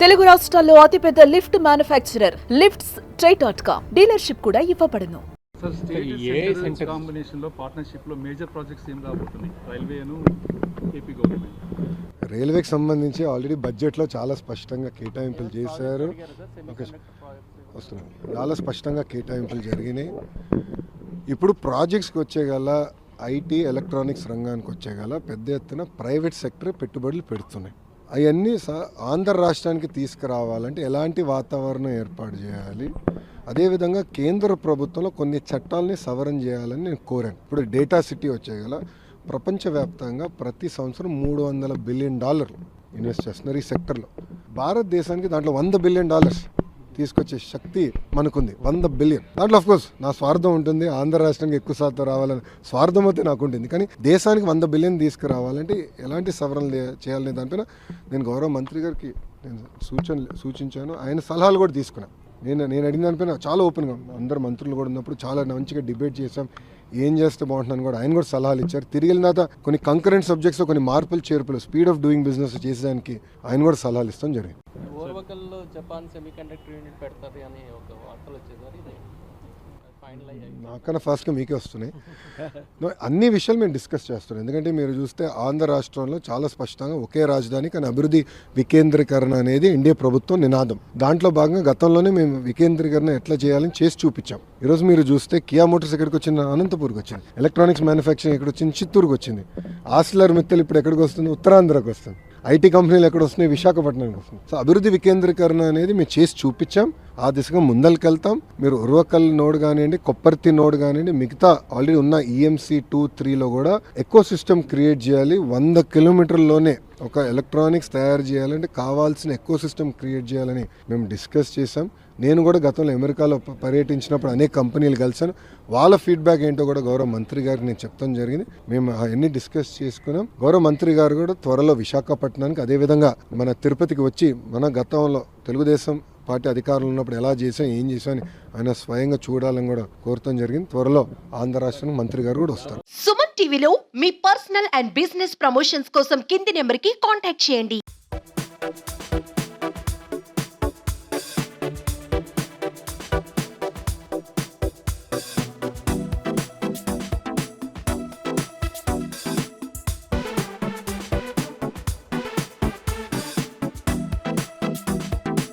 తెలుగు రాష్ట్రాల్లో అతిపెద్ద lift manufacturer lifts ట్రై.com dealership కూడా ఇవ్వబడును. సార్ స్టేట్ కాంబినేషన్ లో పార్ట్నర్షిప్ లో మేజర్ ప్రాజెక్ట్స్ ఏం రాబోతున్నాయి రైల్వేను ఏపీ గవర్నమెంట్? రైల్వేకి సంబంధించి ఆల్రెడీ బడ్జెట్లో చాలా స్పష్టంగా కేటాయింపులు చేశారు. వస్తున్నాయి, చాలా స్పష్టంగా కేటాయింపులు జరిగినాయి. ఇప్పుడు ప్రాజెక్ట్స్కి వచ్చేగల ఐటీ ఎలక్ట్రానిక్స్ రంగానికి వచ్చేగల పెద్ద ఎత్తున ప్రైవేట్ సెక్టర్ పెట్టుబడులు పెడుతున్నాయి. అవన్నీ ఆంధ్ర రాష్ట్రానికి తీసుకురావాలంటే ఎలాంటి వాతావరణం ఏర్పాటు చేయాలి, అదేవిధంగా కేంద్ర ప్రభుత్వంలో కొన్ని చట్టాలని సవరణ చేయాలని నేను కోరాను. ఇప్పుడు డేటా సిటీ వచ్చేగల ప్రపంచవ్యాప్తంగా ప్రతి సంవత్సరం $300 బిలియన్ ఇన్వెస్ట్ చేస్తున్నారు ఈ సెక్టర్లో. భారతదేశానికి దాంట్లో $100 బిలియన్ తీసుకొచ్చే శక్తి మనకుంది. 100 బిలియన్. దాంట్లో ఆఫ్కోర్స్ నా స్వార్థం ఉంటుంది, ఆంధ్ర రాష్ట్రానికి ఎక్కువ శాతం రావాలని స్వార్థం అయితే నాకు ఉంటుంది. కానీ దేశానికి 100 బిలియన్ తీసుకురావాలంటే ఎలాంటి సవరణలు చేయాలనే దానిపైన నేను గౌరవ మంత్రి గారికి నేను సూచించాను. ఆయన సలహాలు కూడా తీసుకున్నాను. నేను అడిగిన దానిపైన చాలా ఓపెన్గా అందరు మంత్రులు కూడా ఉన్నప్పుడు చాలా మంచిగా డిబేట్ చేశాం. ఏం చేస్తే బాగుంటుందని కూడా ఆయన కూడా సలహాలు ఇచ్చారు. తిరిగి వెళ్ళిన తర్వాత కొన్ని కంకరెంట్ సబ్జెక్ట్స్ కొన్ని మార్పులు చేర్పులు స్పీడ్ ఆఫ్ డూయింగ్ బిజినెస్ చేసేదానికి ఆయన కూడా సలహాలు ఇస్తాం జరిగింది. ఓర్వకల్లో జపాన్ సెమీకండక్టర్ యూనిట్ పెడతారు అని ఒక వార్తలు వచ్చేసారి నాకన్నా ఫాస్ట్గా మీకే వస్తున్నాయి. అన్ని విషయాలు మేము డిస్కస్ చేస్తున్నాం. ఎందుకంటే మీరు చూస్తే ఆంధ్ర రాష్ట్రంలో చాలా స్పష్టంగా ఒకే రాజధాని కానీ అభివృద్ధి వికేంద్రీకరణ అనేది ఎన్డీఏ ప్రభుత్వం నినాదం. దాంట్లో భాగంగా గతంలోనే మేము వికేంద్రీకరణ ఎట్లా చేయాలని చేసి చూపించాం. ఈరోజు మీరు చూస్తే కియా మోటార్స్ ఎక్కడికి వచ్చింది, అనంతపూర్కి వచ్చింది. ఎలక్ట్రానిక్స్ మ్యానుఫ్యాక్చరింగ్ ఎక్కడికి వచ్చింది, చిత్తూరుకి వచ్చింది. ఆర్సిలర్ మిత్తల్ ఇప్పుడు ఎక్కడికి వస్తుంది, ఉత్తరాంధ్రకు వస్తుంది. ఐటీ కంపెనీలు ఎక్కడ వస్తున్నాయి, విశాఖపట్నానికి వస్తుంది. సో అభివృద్ధి వికేంద్రీకరణ అనేది మేము చేసి చూపించాం. ఆ దిశగా ముందరికి మీరు ఉర్వకల్ నోడ్ కానివ్వండి, కొప్పర్తి నోడ్ కానివ్వండి, మిగతా ఆల్రెడీ ఉన్న EMC 2, 3లో కూడా ఎకో సిస్టమ్ క్రియేట్ చేయాలి. 100 కిలోమీటర్లలోనే ఒక ఎలక్ట్రానిక్స్ తయారు చేయాలంటే కావాల్సిన ఎకో సిస్టమ్ క్రియేట్ చేయాలని మేము డిస్కస్ చేసాం. నేను కూడా గతంలో అమెరికాలో పర్యటించినప్పుడు అనేక కంపెనీలు కలిసాను. వాళ్ళ ఫీడ్బ్యాక్ ఏంటో కూడా గౌరవ మంత్రి గారికి నేను చెప్తాం జరిగింది. మేము అవన్నీ డిస్కస్ చేసుకున్నాం. గౌరవ మంత్రి గారు కూడా త్వరలో విశాఖపట్నానికి అదేవిధంగా మన తిరుపతికి వచ్చి మన గతంలో తెలుగుదేశం పార్టీ అధికారులు ఉన్నప్పుడు ఎలా చేసాం, ఏం చేసాం అని ఆయన స్వయంగా చూడాలని కూడా కోరటం జరిగింది. త్వరలో ఆంధ్ర రాష్ట్రానికి మంత్రి గారు కూడా వస్తారు. సుమన్ టీవీలో మీ పర్సనల్ అండ్ బిజినెస్ ప్రమోషన్స్ కోసం కింది నెంబర్కి కాంటాక్ట్ చేయండి.